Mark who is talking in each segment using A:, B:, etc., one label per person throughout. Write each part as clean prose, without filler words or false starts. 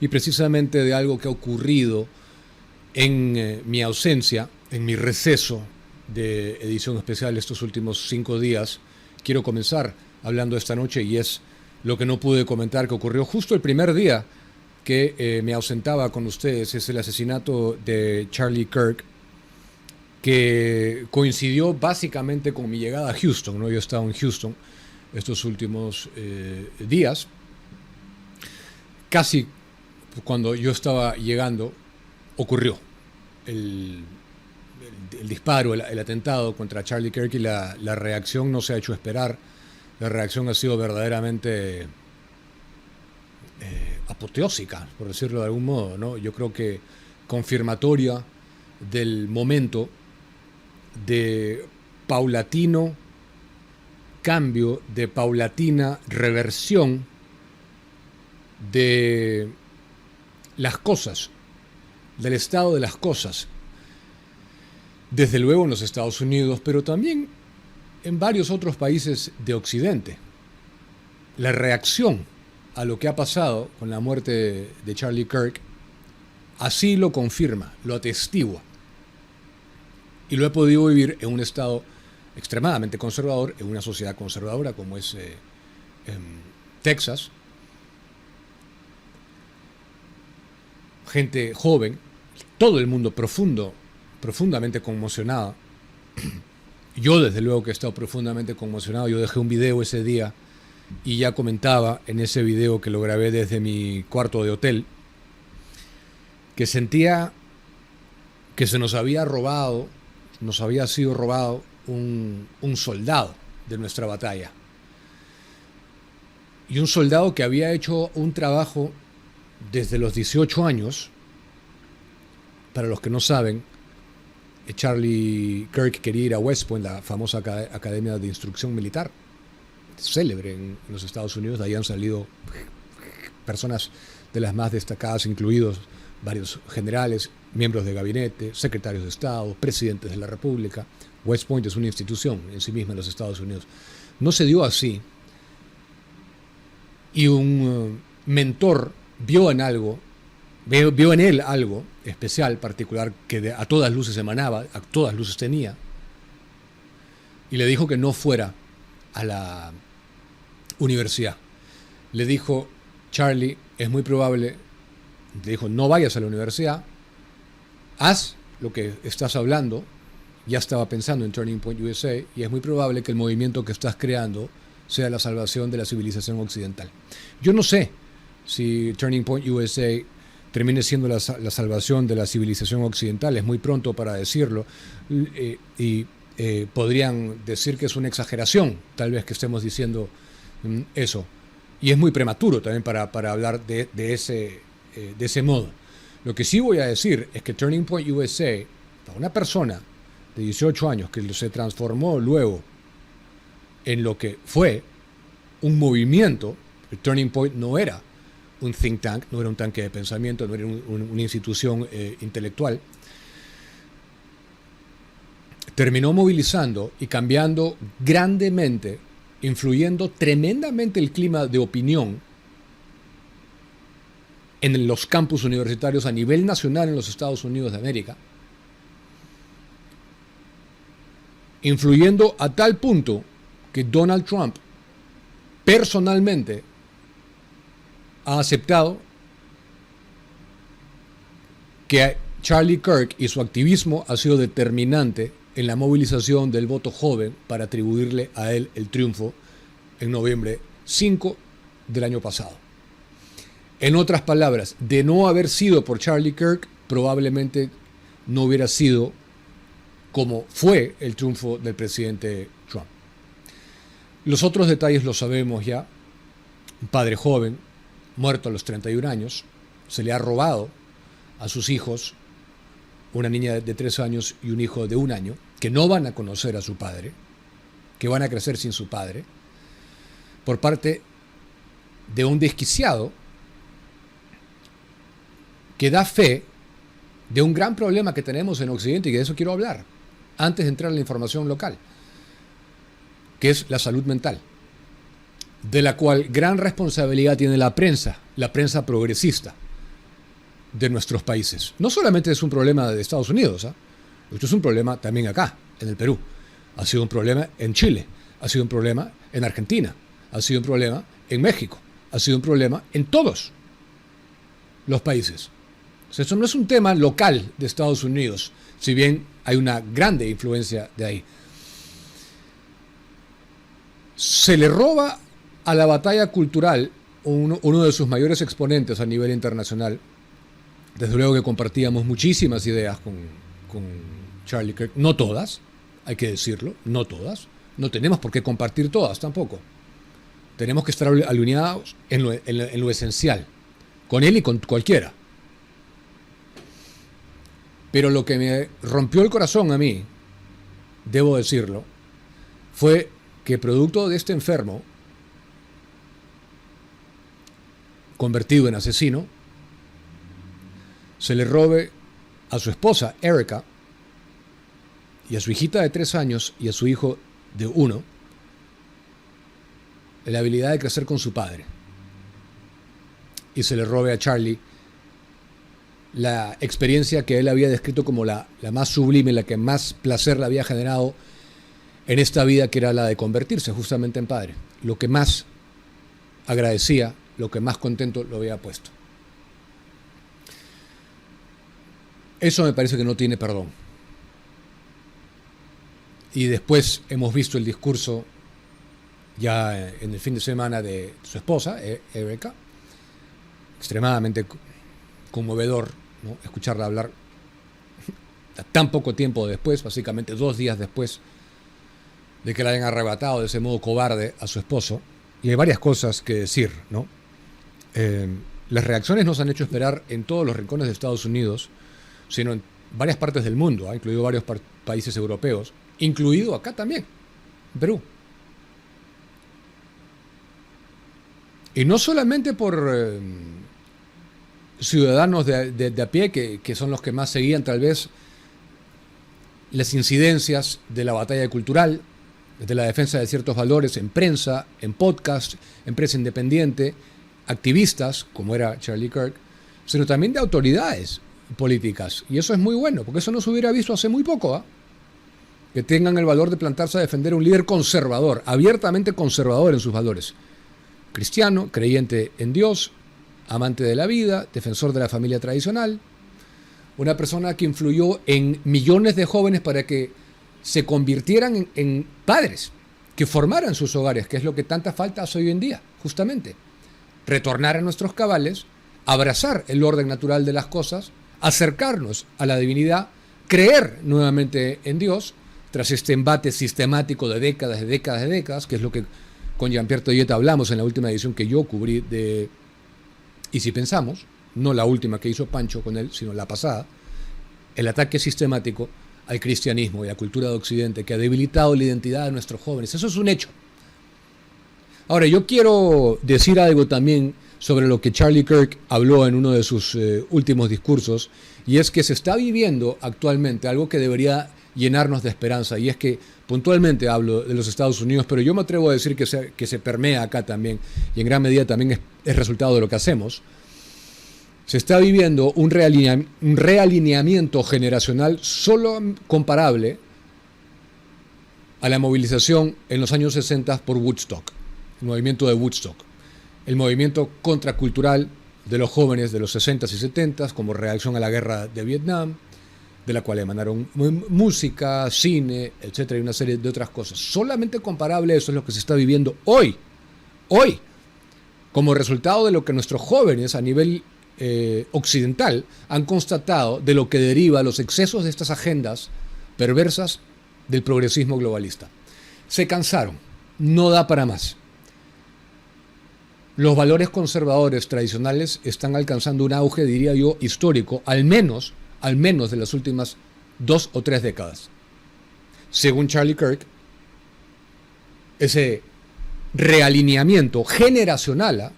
A: y precisamente de algo que ha ocurrido en mi ausencia, en mi receso de edición especial estos últimos 5 días. Quiero comenzar hablando esta noche, y es lo que no pude comentar, que ocurrió justo el primer día que me ausentaba con ustedes. Es el asesinato de Charlie Kirk, que coincidió básicamente con mi llegada a Houston, ¿no? Yo he estado en Houston estos últimos días. Casi cuando yo estaba llegando ocurrió el disparo, el atentado contra Charlie Kirk, y la reacción no se ha hecho esperar. La reacción ha sido verdaderamente apoteósica, por decirlo de algún modo, ¿no? Yo creo que confirmatoria del momento de paulatino cambio, de paulatina reversión de las cosas, del estado de las cosas, desde luego en los Estados Unidos, pero también en varios otros países de Occidente. La reacción a lo que ha pasado con la muerte de Charlie Kirk así lo confirma, lo atestigua. Y lo he podido vivir en un estado extremadamente conservador, en una sociedad conservadora como es Texas. Gente joven, todo el mundo profundamente conmocionado. Yo desde luego que he estado profundamente conmocionado. Yo dejé un video ese día y ya comentaba en ese video, que lo grabé desde mi cuarto de hotel, que sentía que se nos había sido robado un soldado de nuestra batalla. Y un soldado que había hecho un trabajo desde los 18 años. Para los que no saben, Charlie Kirk quería ir a West Point, la famosa academia de instrucción militar, célebre en los Estados Unidos. De ahí han salido personas de las más destacadas, incluidos varios generales, miembros de gabinete, secretarios de Estado, presidentes de la República. West Point es una institución en sí misma en los Estados Unidos. No se dio así, y un mentor vio en él algo especial, particular, que a todas luces emanaba, a todas luces tenía, y le dijo que no fuera a la universidad. Le dijo: Charlie, es muy probable, le dijo, no vayas a la universidad, haz lo que estás hablando. Ya estaba pensando en Turning Point USA, y es muy probable que el movimiento que estás creando sea la salvación de la civilización occidental. Yo no sé si Turning Point USA termine siendo la salvación de la civilización occidental. Es muy pronto para decirlo, y podrían decir que es una exageración, tal vez, que estemos diciendo eso. Y es muy prematuro también para hablar de ese modo. Lo que sí voy a decir es que Turning Point USA, para una persona de 18 años que se transformó luego en lo que fue un movimiento, el Turning Point no era un think tank, no era un tanque de pensamiento, no era una institución intelectual, terminó movilizando y cambiando grandemente, influyendo tremendamente el clima de opinión en los campus universitarios a nivel nacional en los Estados Unidos de América, influyendo a tal punto que Donald Trump personalmente ha aceptado que Charlie Kirk y su activismo ha sido determinante en la movilización del voto joven para atribuirle a él el triunfo en noviembre 5 del año pasado. En otras palabras, de no haber sido por Charlie Kirk, probablemente no hubiera sido como fue el triunfo del presidente Trump. Los otros detalles los sabemos ya. Un padre joven, muerto a los 31 años, se le ha robado a sus hijos, una niña de 3 años y un hijo de 1 año, que no van a conocer a su padre, que van a crecer sin su padre, por parte de un desquiciado que da fe de un gran problema que tenemos en Occidente, y de eso quiero hablar antes de entrar en la información local, que es la salud mental, de la cual gran responsabilidad tiene la prensa progresista, de nuestros países. No solamente es un problema de Estados Unidos, ¿eh? Esto es un problema también acá, en el Perú. Ha sido un problema en Chile, ha sido un problema en Argentina, ha sido un problema en México, ha sido un problema en todos los países. O sea, eso no es un tema local de Estados Unidos, si bien hay una grande influencia de ahí. Se le roba a la batalla cultural uno de sus mayores exponentes a nivel internacional. Desde luego que compartíamos muchísimas ideas con Charlie Kirk, no todas, hay que decirlo, no todas. No tenemos por qué compartir todas tampoco. Tenemos que estar alineados en lo esencial, con él y con cualquiera. Pero lo que me rompió el corazón a mí, debo decirlo, fue que producto de este enfermo, convertido en asesino, se le robe a su esposa, Erica, y a su hijita de 3 años y a su hijo de 1, la habilidad de crecer con su padre. Y se le robe a Charlie la experiencia que él había descrito como la más sublime, la que más placer le había generado en esta vida, que era la de convertirse justamente en padre. Lo que más agradecía, lo que más contento lo había puesto. Eso me parece que no tiene perdón. Y después hemos visto el discurso ya en el fin de semana de su esposa, Erica, extremadamente conmovedor, ¿no? Escucharla hablar tan poco tiempo después, básicamente 2 días después de que le hayan arrebatado de ese modo cobarde a su esposo. Y hay varias cosas que decir, ¿no? Las reacciones nos han hecho esperar en todos los rincones de Estados Unidos, sino en varias partes del mundo, ¿eh? Incluido varios países europeos, incluido acá también, en Perú. Y no solamente por ciudadanos de a pie, que son los que más seguían tal vez las incidencias de la batalla cultural, de la defensa de ciertos valores en prensa, en podcast, en prensa independiente, activistas, como era Charlie Kirk, sino también de autoridades políticas. Y eso es muy bueno, porque eso no se hubiera visto hace muy poco, ¿eh? Que tengan el valor de plantarse a defender a un líder conservador, abiertamente conservador en sus valores. Cristiano, creyente en Dios, amante de la vida, defensor de la familia tradicional, una persona que influyó en millones de jóvenes para que se convirtieran en padres, que formaran sus hogares, que es lo que tanta falta hace hoy en día, justamente. Retornar a nuestros cabales, abrazar el orden natural de las cosas, acercarnos a la divinidad, creer nuevamente en Dios, tras este embate sistemático de décadas, que es lo que con Jean-Pierre Toyet hablamos en la última edición que yo cubrí de Y si pensamos, no la última que hizo Pancho con él, sino la pasada, el ataque sistemático al cristianismo y a la cultura de Occidente que ha debilitado la identidad de nuestros jóvenes. Eso es un hecho. Ahora, yo quiero decir algo también sobre lo que Charlie Kirk habló en uno de sus últimos discursos, y es que se está viviendo actualmente algo que debería llenarnos de esperanza, y es que puntualmente hablo de los Estados Unidos, pero yo me atrevo a decir que se permea acá también, y en gran medida también es resultado de lo que hacemos. Se está viviendo un realineamiento generacional solo comparable a la movilización en los años 60 por Woodstock, el movimiento de Woodstock, el movimiento contracultural de los jóvenes de los 60s y 70s como reacción a la guerra de Vietnam, de la cual emanaron música, cine, etcétera, y una serie de otras cosas. Solamente comparable a eso es lo que se está viviendo hoy, como resultado de lo que nuestros jóvenes a nivel occidental han constatado de lo que deriva los excesos de estas agendas perversas del progresismo globalista. Se cansaron, no da para más. Los valores conservadores tradicionales están alcanzando un auge, diría yo, histórico, al menos de las últimas 2 o 3 décadas. Según Charlie Kirk, ese realineamiento generacional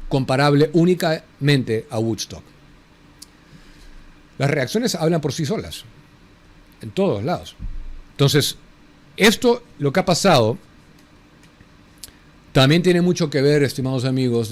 A: comparable únicamente a Woodstock. Las reacciones hablan por sí solas, en todos lados. Entonces, esto, lo que ha pasado, también tiene mucho que ver, estimados amigos,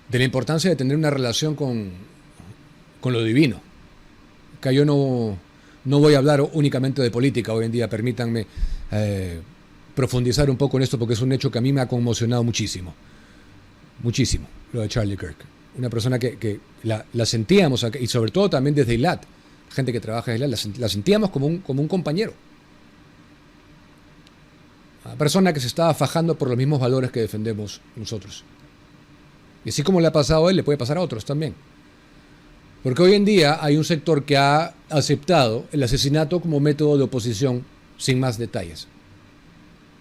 A: de la importancia de tener una relación con lo divino. Que yo no voy a hablar únicamente de política hoy en día, permítanme profundizar un poco en esto porque es un hecho que a mí me ha conmocionado muchísimo, muchísimo, lo de Charlie Kirk. Una persona que la sentíamos, y sobre todo también desde Eilat, gente que trabaja en Eilat, la sentíamos como un compañero. Una persona que se estaba fajando por los mismos valores que defendemos nosotros. Y así como le ha pasado a él, le puede pasar a otros también. Porque hoy en día hay un sector que ha aceptado el asesinato como método de oposición sin más detalles.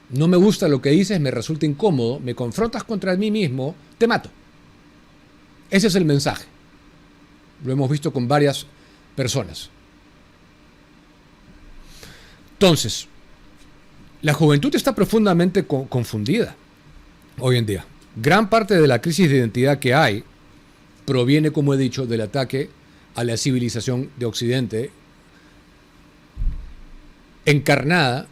A: No me gusta lo que dices, me resulta incómodo, me confrontas contra mí mismo, te mato. Ese es el mensaje. Lo hemos visto con varias personas. Entonces, la juventud está profundamente confundida hoy en día. Gran parte de la crisis de identidad que hay proviene, como he dicho, del ataque a la civilización de Occidente, encarnada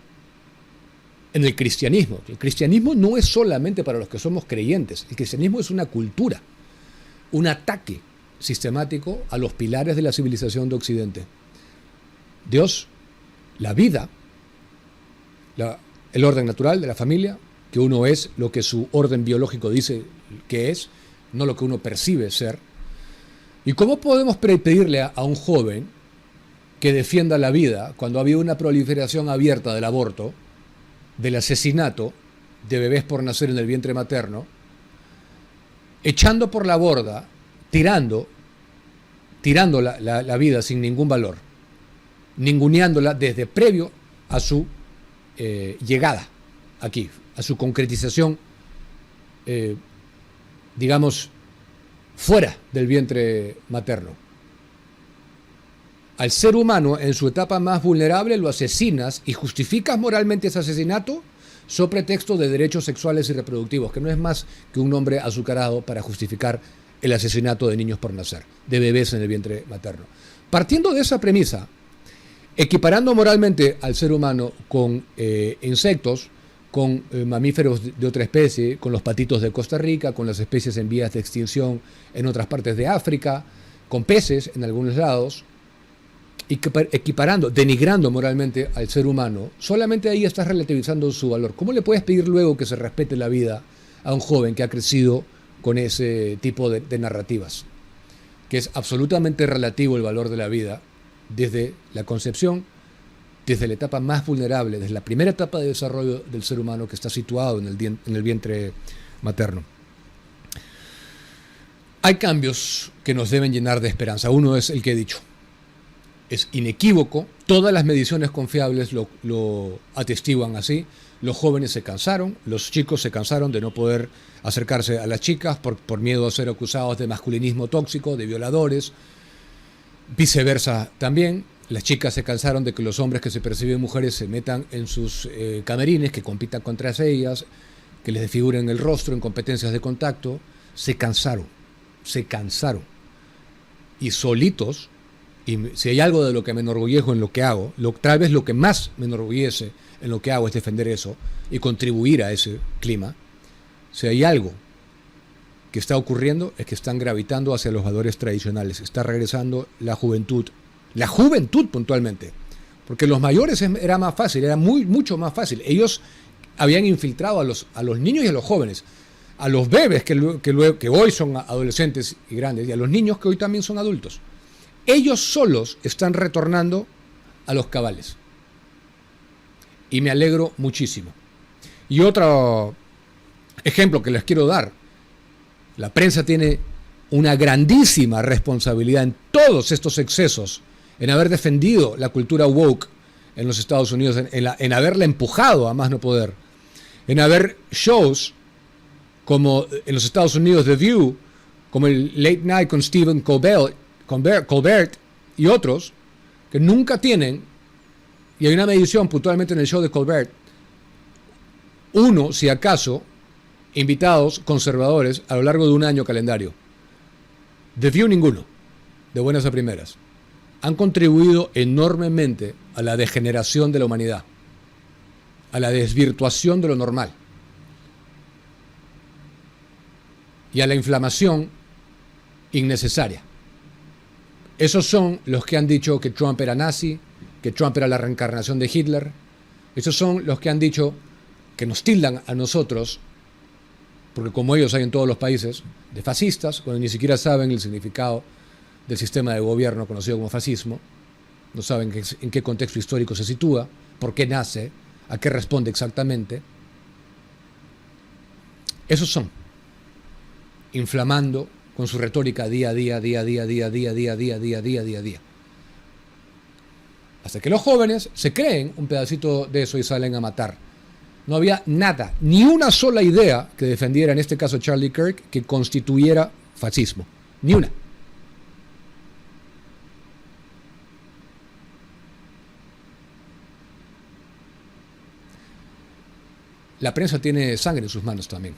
A: en el cristianismo. El cristianismo no es solamente para los que somos creyentes, el cristianismo es una cultura, un ataque sistemático a los pilares de la civilización de Occidente. Dios, la vida, el orden natural de la familia, que uno es lo que su orden biológico dice que es, no lo que uno percibe ser. ¿Y cómo podemos pedirle a un joven que defienda la vida cuando ha habido una proliferación abierta del aborto, del asesinato de bebés por nacer en el vientre materno, echando por la borda, tirando la vida sin ningún valor, ninguneándola desde previo a su llegada aquí, a su concretización, digamos, fuera del vientre materno? Al ser humano en su etapa más vulnerable lo asesinas y justificas moralmente ese asesinato sobre pretexto de derechos sexuales y reproductivos, que no es más que un nombre azucarado para justificar el asesinato de niños por nacer, de bebés en el vientre materno. Partiendo de esa premisa, equiparando moralmente al ser humano con insectos, con mamíferos de otra especie, con los patitos de Costa Rica, con las especies en vías de extinción en otras partes de África, con peces en algunos lados, equiparando, denigrando moralmente al ser humano, solamente ahí estás relativizando su valor. ¿Cómo le puedes pedir luego que se respete la vida a un joven que ha crecido con ese tipo de narrativas? Que es absolutamente relativo el valor de la vida desde la concepción, desde la etapa más vulnerable, desde la primera etapa de desarrollo del ser humano que está situado en el vientre materno. Hay cambios que nos deben llenar de esperanza. Uno es el que he dicho. Es inequívoco, todas las mediciones confiables lo atestiguan así. Los jóvenes se cansaron, los chicos se cansaron de no poder acercarse a las chicas por miedo a ser acusados de masculinismo tóxico, de violadores. Viceversa también, las chicas se cansaron de que los hombres que se perciben mujeres se metan en sus camerines, que compitan contra ellas, que les desfiguren el rostro en competencias de contacto. Se cansaron. Y solitos. Y si hay algo de lo que me enorgullezco en lo que hago, tal vez lo que más me enorgullece en lo que hago es defender eso y contribuir a ese clima. Si hay algo que está ocurriendo es que están gravitando hacia los valores tradicionales. Está regresando la juventud puntualmente. Porque los mayores era más fácil, era mucho más fácil. Ellos habían infiltrado a los niños y a los jóvenes, a los bebés que hoy son adolescentes y grandes, y a los niños que hoy también son adultos. Ellos solos están retornando a los cabales. Y me alegro muchísimo. Y otro ejemplo que les quiero dar. La prensa tiene una grandísima responsabilidad en todos estos excesos, en haber defendido la cultura woke en los Estados Unidos, en haberla empujado a más no poder, en haber shows como en los Estados Unidos The View, como el Late Night con Stephen Colbert y otros, que nunca tienen, y hay una medición puntualmente en el show de Colbert, uno, si acaso, invitados conservadores a lo largo de un año calendario. The View ninguno, de buenas a primeras. Han contribuido enormemente a la degeneración de la humanidad, a la desvirtuación de lo normal y a la inflamación innecesaria. Esos son los que han dicho que Trump era nazi, que Trump era la reencarnación de Hitler. Esos son los que han dicho que nos tildan a nosotros, porque como ellos hay en todos los países, de fascistas, cuando ni siquiera saben el significado del sistema de gobierno conocido como fascismo, no saben en qué contexto histórico se sitúa, por qué nace, a qué responde exactamente. Esos son, inflamando con su retórica día a día, hasta que los jóvenes se creen un pedacito de eso y salen a matar. No había nada, ni una sola idea que defendiera, en este caso Charlie Kirk, que constituyera fascismo. Ni una. La prensa tiene sangre en sus manos también.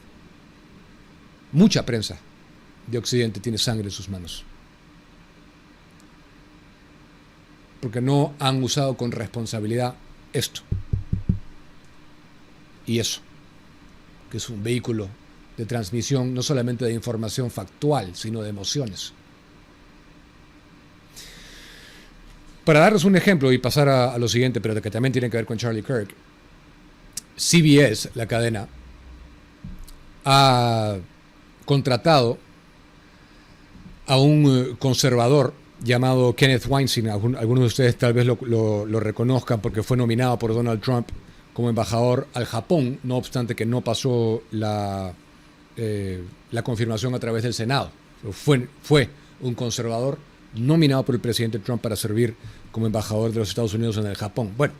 A: Mucha prensa de Occidente tiene sangre en sus manos. Porque no han usado con responsabilidad esto. Y eso, que es un vehículo de transmisión no solamente de información factual, sino de emociones. Para darles un ejemplo y pasar a lo siguiente, pero que también tiene que ver con Charlie Kirk, CBS, la cadena, ha contratado a un conservador llamado Kenneth Weinstein. Algunos de ustedes tal vez lo reconozcan porque fue nominado por Donald Trump como embajador al Japón, no obstante que no pasó la confirmación a través del Senado. Fue un conservador nominado por el presidente Trump para servir como embajador de los Estados Unidos en el Japón. Bueno,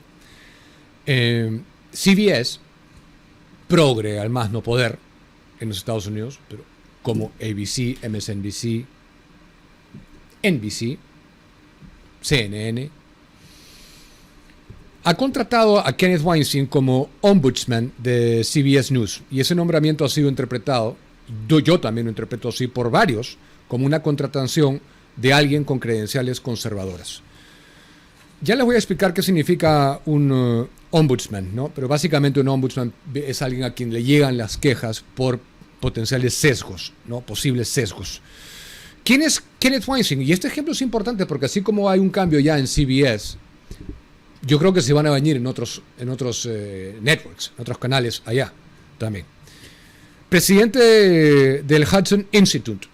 A: CBS, progre al más no poder en los Estados Unidos, pero como ABC, MSNBC, NBC, CNN, ha contratado a Kenneth Weinstein como ombudsman de CBS News, y ese nombramiento ha sido interpretado, yo también lo interpreto así, por varios, como una contratación de alguien con credenciales conservadoras. Ya les voy a explicar qué significa un ombudsman, ¿no? Pero básicamente un ombudsman es alguien a quien le llegan las quejas por potenciales sesgos, ¿no? Posibles sesgos. ¿Quién es Kenneth Weinstein? Y este ejemplo es importante porque así como hay un cambio ya en CBS, yo creo que se van a venir en otros networks, en otros canales allá también. Presidente del Hudson Institute,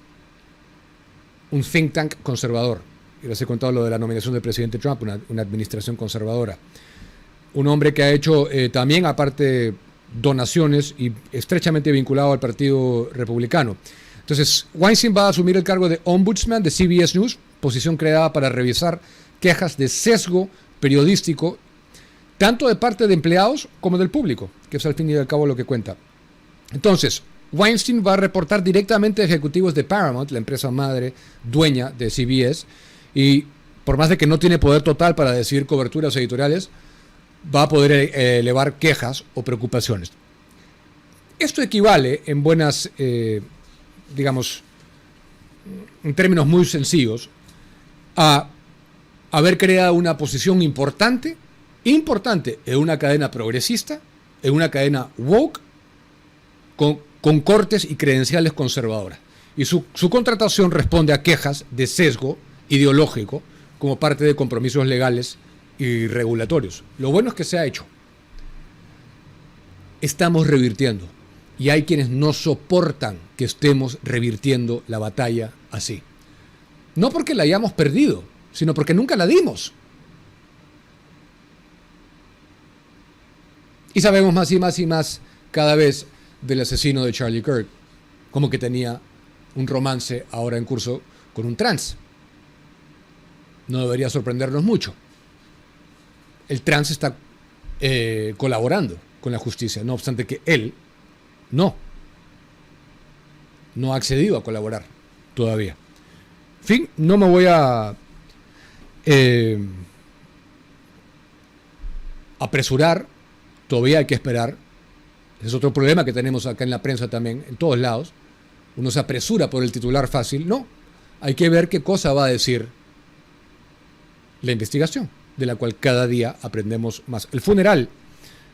A: un think tank conservador. Y les he contado lo de la nominación del presidente Trump, una administración conservadora. Un hombre que ha hecho también, aparte, donaciones y estrechamente vinculado al Partido Republicano. Entonces, Weinstein va a asumir el cargo de ombudsman de CBS News, posición creada para revisar quejas de sesgo periodístico, tanto de parte de empleados como del público, que es al fin y al cabo lo que cuenta. Entonces, Weinstein va a reportar directamente a ejecutivos de Paramount, la empresa madre dueña de CBS, y por más de que no tiene poder total para decidir coberturas editoriales, va a poder elevar quejas o preocupaciones. Esto equivale en buenas, digamos, en términos muy sencillos, a haber creado una posición importante en una cadena progresista, en una cadena woke, con cortes y credenciales conservadoras. Y su contratación responde a quejas de sesgo ideológico como parte de compromisos legales y regulatorios. Lo bueno es que se ha hecho. Estamos revirtiendo. Y hay quienes no soportan que estemos revirtiendo la batalla así. No porque la hayamos perdido, sino porque nunca la dimos. Y sabemos más y más y más cada vez del asesino de Charlie Kirk, como que tenía un romance ahora en curso con un trans. No debería sorprendernos mucho. El trans está colaborando con la justicia, no obstante que él no ha accedido a colaborar todavía. En fin, no me voy a apresurar, todavía hay que esperar. Ese es otro problema que tenemos acá en la prensa también, en todos lados. Uno se apresura por el titular fácil. No, hay que ver qué cosa va a decir la investigación, de la cual cada día aprendemos más. El funeral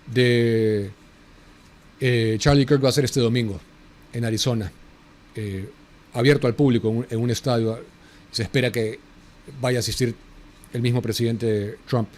A: de Charlie Kirk va a ser este domingo en Arizona. abierto al público en un estadio. Se espera que vaya a asistir el mismo presidente Trump.